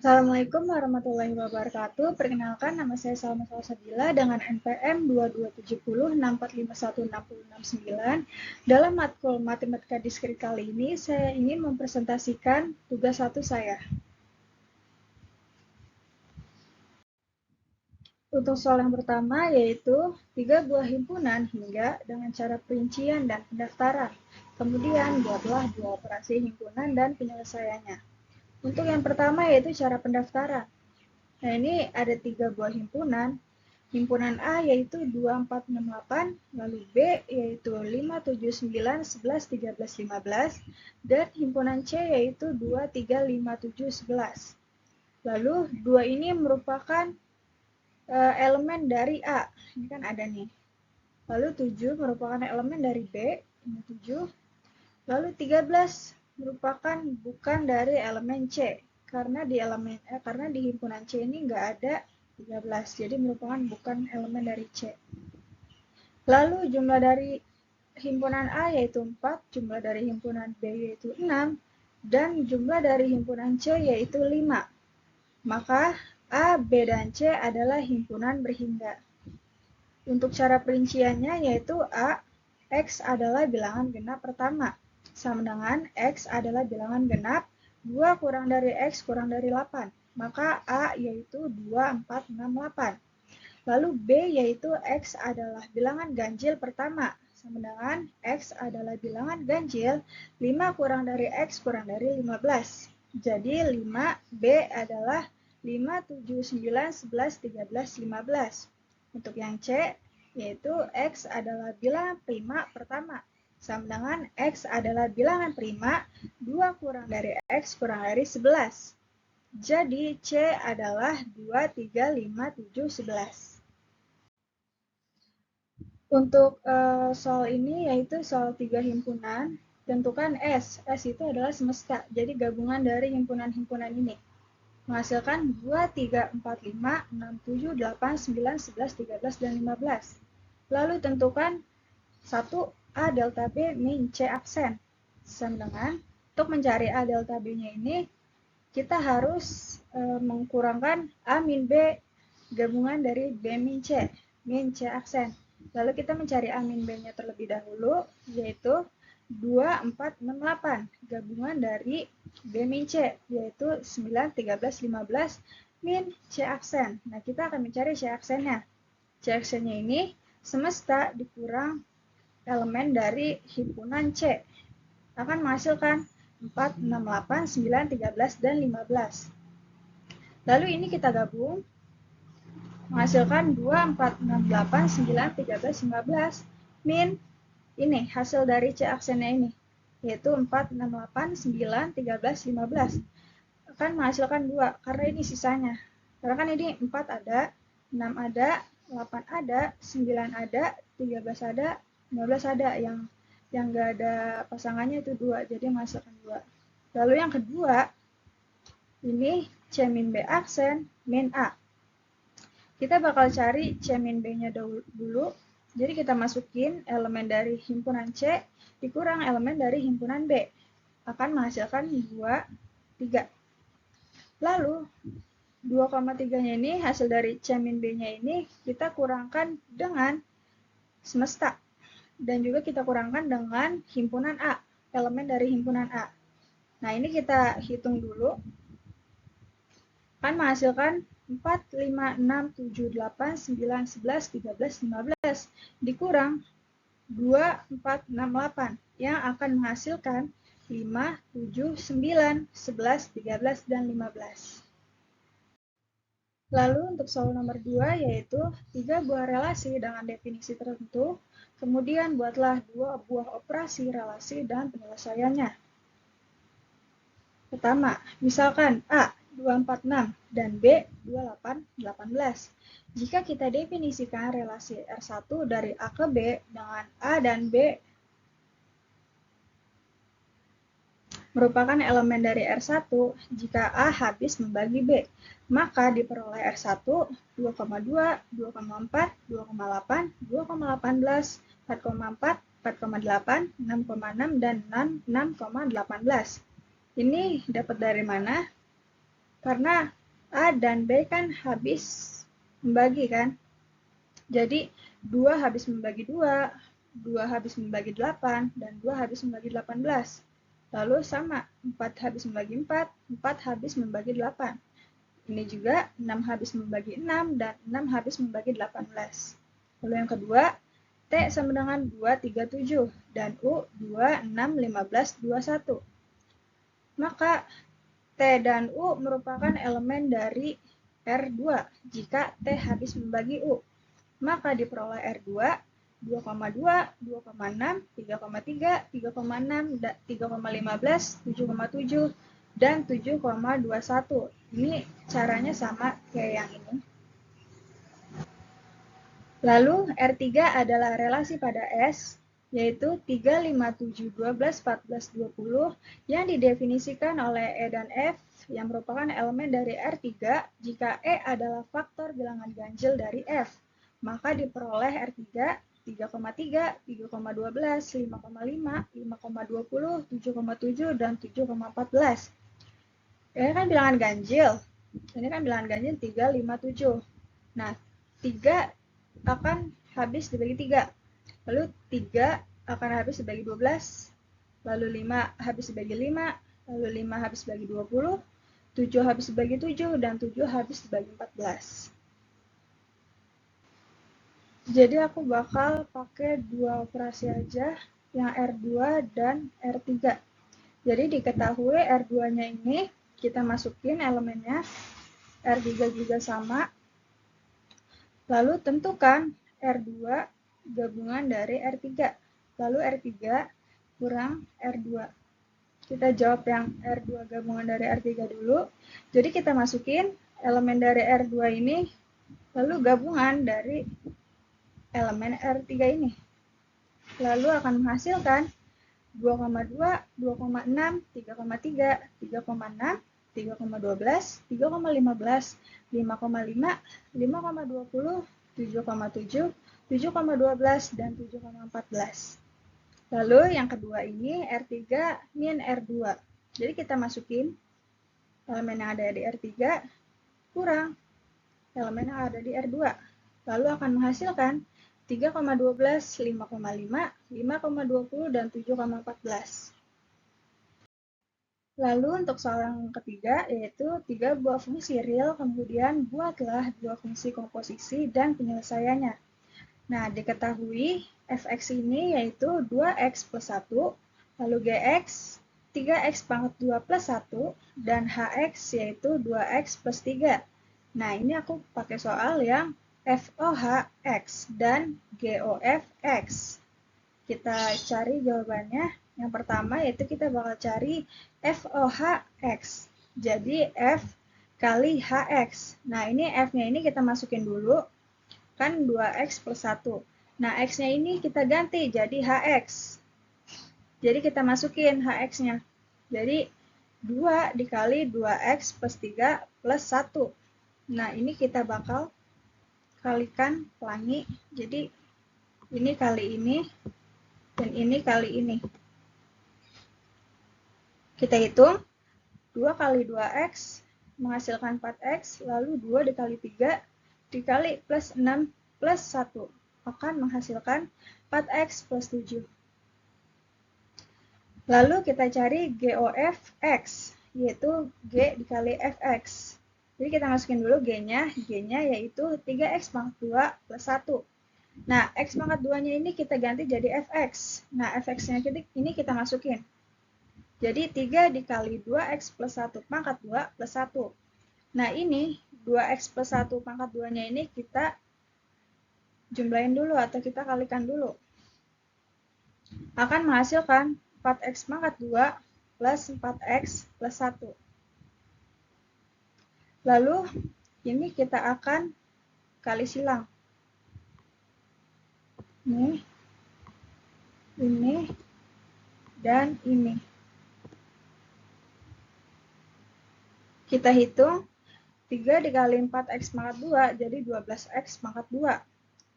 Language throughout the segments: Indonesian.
Assalamualaikum warahmatullahi wabarakatuh. Perkenalkan, nama saya Salma Salsabila dengan NPM 227064516069. Dalam matkul Matematika Diskrit kali ini, saya ingin mempresentasikan tugas 1 saya. Untuk soal yang pertama yaitu 3 buah himpunan hingga dengan cara perincian dan pendaftaran. Kemudian buatlah 2 operasi himpunan dan penyelesaiannya. Untuk yang pertama yaitu cara pendaftaran. Nah, ini ada 3 buah himpunan. Himpunan A yaitu 2468, lalu B yaitu 579, 11, 13, 15, dan himpunan C yaitu 2357, 11. Lalu, dua ini merupakan elemen dari A. Ini kan ada nih. Lalu 7 merupakan elemen dari B, ini 7. Lalu 13 merupakan bukan dari elemen C, karena di himpunan C ini nggak ada 13, jadi merupakan bukan elemen dari C. Lalu jumlah dari himpunan A yaitu 4, jumlah dari himpunan B yaitu 6, dan jumlah dari himpunan C yaitu 5. Maka A, B, dan C adalah himpunan berhingga. Untuk cara perinciannya yaitu A, X adalah bilangan genap pertama, sama dengan X adalah bilangan genap 2 kurang dari X kurang dari 8. Maka A yaitu 2, 4, 6, 8. Lalu B yaitu X adalah bilangan ganjil pertama, sama dengan X adalah bilangan ganjil 5 kurang dari X kurang dari 15. Jadi 5, B adalah 5, 7, 9, 11, 13, 15. Untuk yang C, yaitu X adalah bilangan prima pertama, sama dengan X adalah bilangan prima 2 kurang dari X kurang dari 11. Jadi C adalah 2, 3, 5, 7, 11. Untuk soal ini yaitu soal 3 himpunan, tentukan S. S itu adalah semesta, jadi gabungan dari himpunan-himpunan ini. Menghasilkan 2, 3, 4, 5, 6, 7, 8, 9, 11, 13, dan 15. Lalu tentukan 1. A delta B min C absen. Sama dengan, untuk mencari A delta B-nya ini, kita harus mengkurangkan A min B gabungan dari B min C absen. Lalu kita mencari A min B-nya terlebih dahulu, yaitu 2, 4, 6, 8. Gabungan dari B min C, yaitu 9, 13, 15, min C absen. Nah, kita akan mencari C absennya. C absennya ini semesta dikurang elemen dari himpunan C. Akan menghasilkan 4, 6, 8, 9, 13, dan 15. Lalu ini kita gabung, menghasilkan 2, 4, 6, 8, 9, 13, 15, min ini hasil dari C aksennya ini, yaitu 4, 6, 8, 9, 13, 15. Akan menghasilkan 2, karena ini sisanya. Karena kan ini 4 ada, 6 ada, 8 ada, 9 ada, 13 ada, 15 ada, yang nggak ada pasangannya itu 2, jadi menghasilkan 2. Lalu yang kedua, ini C min B aksen min A. Kita bakal cari C min B-nya dulu. Jadi kita masukin elemen dari himpunan C dikurang elemen dari himpunan B. Akan menghasilkan 2, 3. Lalu 2,3-nya ini hasil dari C min B-nya ini kita kurangkan dengan semesta. Dan juga kita kurangkan dengan himpunan A, elemen dari himpunan A. Nah, ini kita hitung dulu. Akan menghasilkan 4, 5, 6, 7, 8, 9, 11, 13, 15 dikurang 2, 4, 6, 8 yang akan menghasilkan 5, 7, 9, 11, 13, dan 15. Lalu untuk soal nomor 2 yaitu 3 buah relasi dengan definisi tertentu, kemudian buatlah 2 buah operasi relasi dan penyelesaiannya. Pertama, misalkan A 246 dan B 2818. Jika kita definisikan relasi R1 dari A ke B dengan A dan B merupakan elemen dari R1, jika A habis membagi B, maka diperoleh R1 2,2, 2,4, 2,8, 2,18, 4,4, 4,8, 6,6, dan 6,18. Ini dapat dari mana? Karena A dan B kan habis membagi kan. Jadi 2 habis membagi 2, 2 habis membagi 8, dan 2 habis membagi 18. Lalu sama, 4 habis membagi 4, 4 habis membagi 8. Ini juga 6 habis membagi 6, dan 6 habis membagi 18. Lalu yang kedua, T sama dengan 2, 3, 7, dan U 2, 6, 15, 21. Maka T dan U merupakan elemen dari R2 jika T habis membagi U. Maka diperoleh R2 2,2, 2,6, 3,3, 3,6, 3,15, 7,7, dan 7,21. Ini caranya sama kayak yang ini. Lalu R3 adalah relasi pada S, yaitu 3, 5, 7, 12, 14, 20, yang didefinisikan oleh E dan F, yang merupakan elemen dari R3 jika E adalah faktor bilangan ganjil dari F. Maka diperoleh R3 3,3, 3,12, 5,5, 5,20, 7,7, dan 7,14. Ini kan bilangan ganjil. Ini kan bilangan ganjil 3, 5, 7. Nah, 3 akan habis dibagi 3. Lalu 3 akan habis dibagi 12. Lalu 5 habis dibagi 5. Lalu 5 habis dibagi 20. 7 habis dibagi 7. Dan 7 habis dibagi 14. Jadi aku bakal pakai dua operasi aja, yang R2 dan R3. Jadi diketahui R2-nya ini kita masukin elemennya, R3 juga sama. Lalu tentukan R2 gabungan dari R3. Lalu R3 kurang R2. Kita jawab yang R2 gabungan dari R3 dulu. Jadi kita masukin elemen dari R2 ini, lalu gabungan dari elemen R3 ini. Lalu akan menghasilkan 2,2, 2,6, 3,3, 3,6, 3,12, 3,15, 5,5, 5,20, 7,7, 7,12, dan 7,14. Lalu yang kedua ini R3 min R2. Jadi kita masukin elemen yang ada di R3 kurang elemen yang ada di R2. Lalu akan menghasilkan 3,12, 5,5, 5,20, dan 7,14. Lalu untuk soal yang ketiga, yaitu 3 buah fungsi real, kemudian buatlah 2 fungsi komposisi dan penyelesaiannya. Nah, diketahui fx ini yaitu 2x plus 1, lalu gx 3x pangkat 2 plus 1, dan hx yaitu 2x plus 3. Nah, ini aku pakai soal yang FOHX dan GOFX. Kita cari jawabannya. Yang pertama yaitu kita bakal cari FOHX. Jadi F kali HX. Nah, ini F-nya ini kita masukin dulu. Kan 2x plus 1. Nah, X-nya ini kita ganti jadi HX. Jadi kita masukin HX-nya. Jadi 2 dikali 2x plus 3 plus 1. Nah, ini kita bakal kalikan pelangi. Jadi ini kali ini dan ini kali ini. Kita hitung 2 kali 2x menghasilkan 4x, lalu 2 dikali 3 dikali plus 6 plus 1 akan menghasilkan 4x plus 7. Lalu kita cari GOFX, yaitu G dikali Fx. Jadi kita masukin dulu G-nya yaitu 3x pangkat 2 plus 1. Nah, x pangkat 2-nya ini kita ganti jadi fx. Nah, fx-nya ini kita masukin. Jadi 3 dikali 2x plus 1 pangkat 2 plus 1. Nah, ini 2x plus 1 pangkat 2-nya ini kita jumlahin dulu atau kita kalikan dulu. Akan menghasilkan 4x pangkat 2 plus 4x plus 1. Lalu, ini kita akan kali silang. Ini, dan ini. Kita hitung 3 dikali 4x pangkat 2 jadi 12x pangkat 2.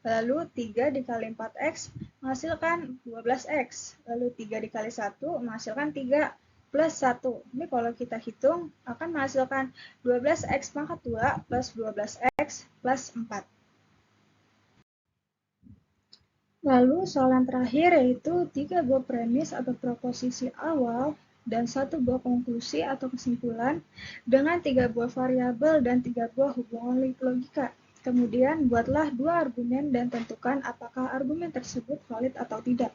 Lalu 3 dikali 4x menghasilkan 12x. Lalu 3 dikali 1 menghasilkan 3. plus 1. Ini kalau kita hitung akan menghasilkan 12x pangkat 2 plus 12x plus 4. Lalu soal yang terakhir yaitu 3 buah premis atau proposisi awal dan 1 buah konklusi atau kesimpulan dengan 3 buah variabel dan 3 buah hubungan logika. Kemudian buatlah 2 argumen dan tentukan apakah argumen tersebut valid atau tidak.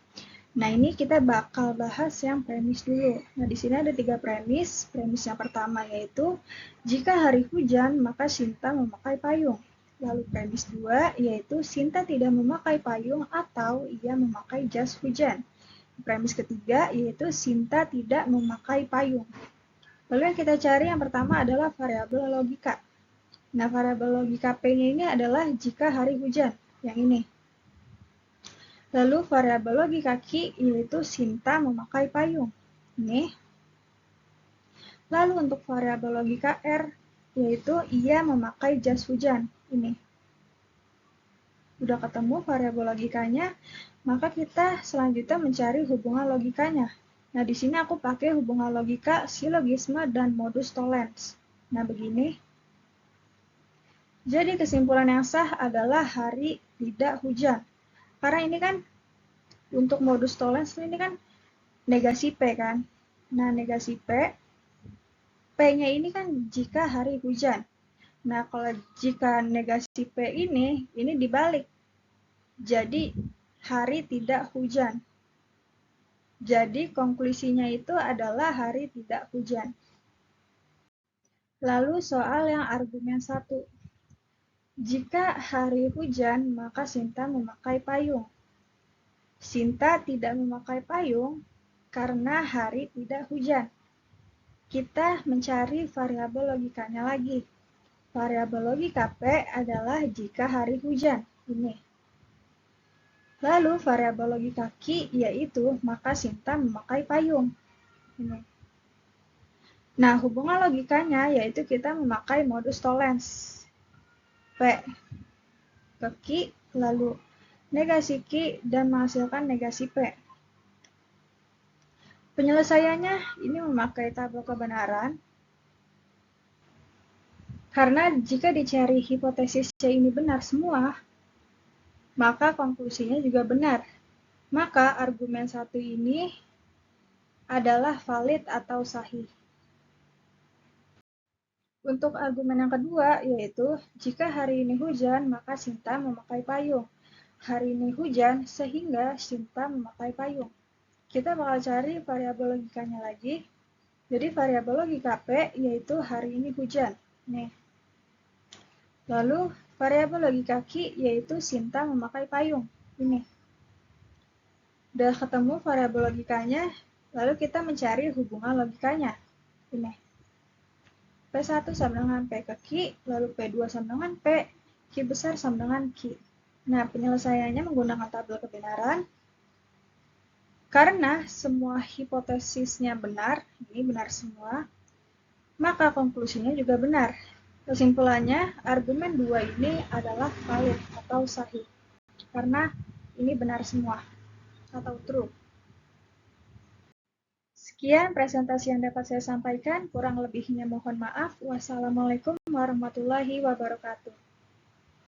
Nah, ini kita bakal bahas yang premis dulu. Nah, di sini ada 3 premis. Premis yang pertama yaitu jika hari hujan maka Sinta memakai payung. Lalu premis 2 yaitu Sinta tidak memakai payung atau ia memakai jas hujan. Premis ketiga yaitu Sinta tidak memakai payung. Lalu yang kita cari yang pertama adalah variabel logika. Nah, variabel logika P-nya ini adalah jika hari hujan, yang ini. Lalu variabel logika Q yaitu Sinta memakai payung, ini. Lalu untuk variabel logika R yaitu ia memakai jas hujan, ini. Udah ketemu variabel logikanya, maka kita selanjutnya mencari hubungan logikanya. Nah, di sini aku pakai hubungan logika silogisme dan modus tollens. Nah, begini. Jadi kesimpulan yang sah adalah hari tidak hujan. Karena ini kan untuk modus tollens ini kan negasi P kan. Nah, negasi P, P-nya ini kan jika hari hujan. Nah, kalau jika negasi P ini dibalik. Jadi, hari tidak hujan. Jadi, konklusinya itu adalah hari tidak hujan. Lalu soal yang argumen 1. Jika hari hujan, maka Sinta memakai payung. Sinta tidak memakai payung karena hari tidak hujan. Kita mencari variabel logikanya lagi. Variabel logika P adalah jika hari hujan, ini. Lalu variabel logika Q yaitu maka Sinta memakai payung, ini. Nah, hubungan logikanya yaitu kita memakai modus tollens. P ke Q, lalu negasi Q dan menghasilkan negasi P. Penyelesaiannya ini memakai tabel kebenaran. Karena jika dicari hipotesis C ini benar semua, maka konklusinya juga benar. Maka argumen 1 ini adalah valid atau sahih. Untuk argumen yang kedua yaitu jika hari ini hujan maka Sinta memakai payung. Hari ini hujan sehingga Sinta memakai payung. Kita bakal cari variabel logikanya lagi. Jadi variabel logika P yaitu hari ini hujan. Nih. Lalu variabel logika Q yaitu Sinta memakai payung. Ini. Udah ketemu variabel logikanya, lalu kita mencari hubungan logikanya. Ini. P1 sama dengan P ke Q, lalu P2 sama dengan P, Q besar sama dengan Q. Nah, penyelesaiannya menggunakan tabel kebenaran. Karena semua hipotesisnya benar, ini benar semua, maka konklusinya juga benar. Kesimpulannya, argumen 2 ini adalah valid atau sahih. Karena ini benar semua, atau true. Sekian presentasi yang dapat saya sampaikan, kurang lebihnya mohon maaf. Wassalamualaikum warahmatullahi wabarakatuh.